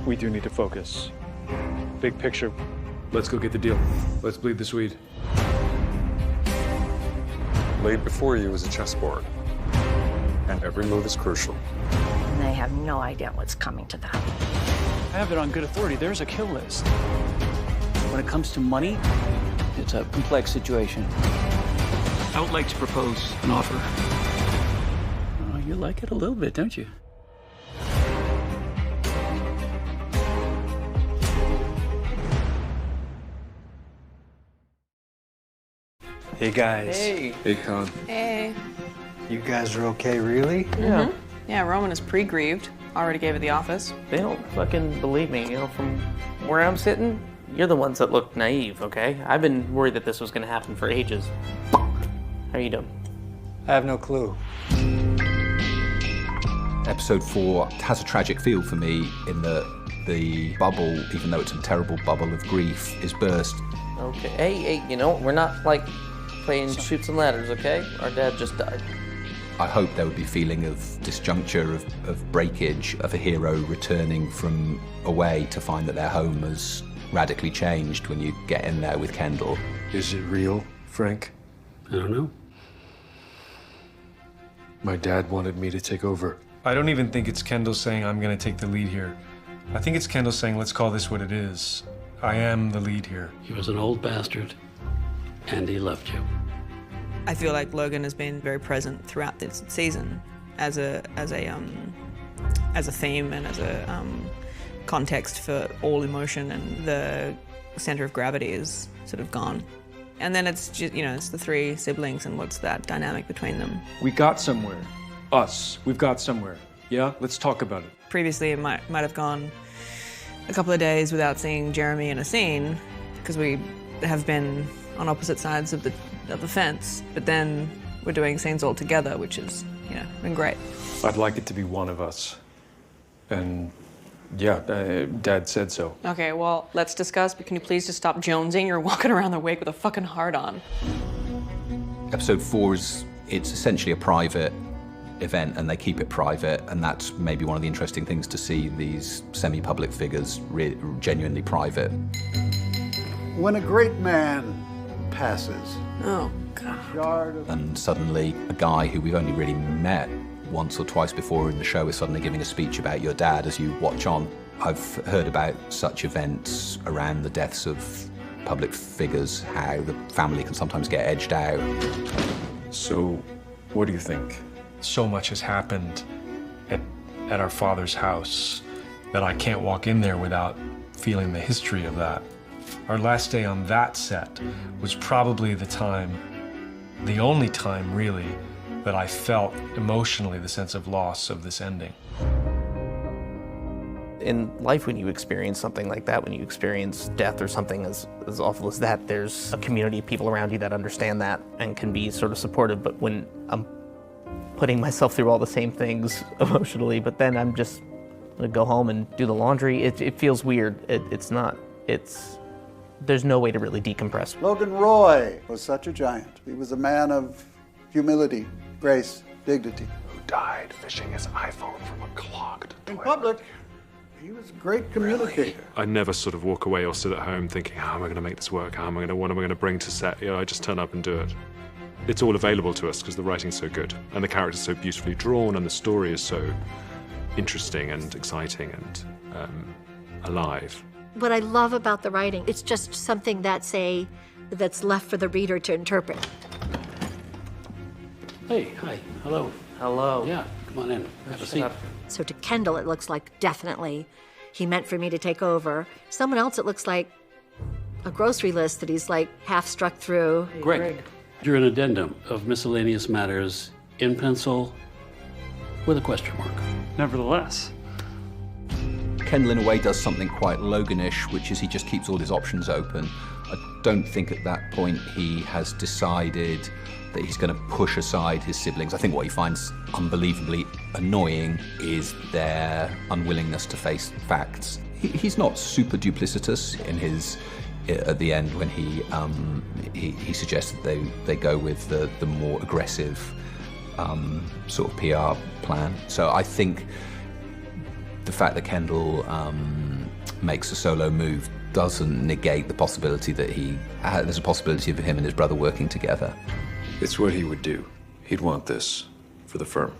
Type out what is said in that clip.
We do need to focus. Big picture. Let's go get the deal. Let's bleed the Swede. Laid before you is a chessboard, and every move is crucial. And they have no idea what's coming to them. I have it on good authority. There's a kill list. When it comes to money, it's a complex situation. I would like to propose an offer. Oh, you like it a little bit, don't you? Hey, guys. Hey. Hey, Con. Hey. You guys are okay, really? Yeah. Yeah, Roman is pre-grieved. Already gave it the office. They don't fucking believe me, you know, from where I'm sitting, you're the ones that look naive, okay? I've been worried that this was gonna happen for ages. How you doing? I have no clue. Episode 4 has a tragic feel for me in that the bubble, even though it's a terrible bubble of grief, is burst. Okay, hey, you know, we're not like playing shoots and ladders, okay? Our dad just died. I hope there would be a feeling of disjuncture, of breakage, of a hero returning from away to find that their home has radically changed when you get in there with Kendall. Is it real, Frank? I don't know. My dad wanted me to take over. I don't even think it's Kendall saying I'm gonna take the lead here. I think it's Kendall saying, let's call this what it is. I am the lead here. He was an old bastard, and he loved you. I feel like Logan has been very present throughout this season as a theme and as a context for all emotion, and the center of gravity is sort of gone. And then it's just, you know, it's the three siblings and what's that dynamic between them. We got somewhere. Us. We've got somewhere. Yeah? Let's talk about it. Previously, it might have gone a couple of days without seeing Jeremy in a scene because we have been on opposite sides of the fence, but then we're doing scenes all together, which is, you know, been great. I'd like it to be one of us. And yeah, Dad said so. Okay, well, let's discuss, but can you please just stop jonesing? You're walking around the wake with a fucking heart on. Episode 4 it's essentially a private event, and they keep it private, and that's maybe one of the interesting things to see these semi-public figures genuinely private. When a great man passes, Oh, God. And suddenly a guy who we've only really met once or twice before in the show is suddenly giving a speech about your dad as you watch on. I've heard about such events around the deaths of public figures, how the family can sometimes get edged out. So, what do you think? So much has happened at our father's house that I can't walk in there without feeling the history of that. Our last day on that set was probably the only time really, that I felt emotionally the sense of loss of this ending. In life, when you experience something like that, when you experience death or something as awful as that, there's a community of people around you that understand that and can be sort of supportive. But when I'm putting myself through all the same things emotionally, but then I'm just gonna go home and do the laundry, it feels weird. There's no way to really decompress. Logan Roy was such a giant. He was a man of humility, grace, dignity. Who died fishing his iPhone from a clogged In toilet. public, he was a great communicator. I never sort of walk away or sit at home thinking, how am I going to make this work? What am I going to bring to set? You know, I just turn up and do it. It's all available to us because the writing's so good and the character's so beautifully drawn and the story is so interesting and exciting and alive. What I love about the writing, it's just something that's left for the reader to interpret. Hey, hi, hello. Hello. Yeah, come on in, have a seat. So to Kendall, it looks like definitely he meant for me to take over. Someone else, it looks like a grocery list that he's like half struck through. Greg, you're an addendum of miscellaneous matters in pencil with a question mark. Nevertheless. Kendall, in a way, does something quite Loganish, which is he just keeps all his options open. I don't think at that point he has decided that he's going to push aside his siblings. I think what he finds unbelievably annoying is their unwillingness to face facts. He's not super duplicitous in his at the end when he suggests that they go with the more aggressive sort of PR plan. So I think the fact that Kendall makes a solo move doesn't negate the possibility that there's a possibility of him and his brother working together. It's what he would do. He'd want this for the firm.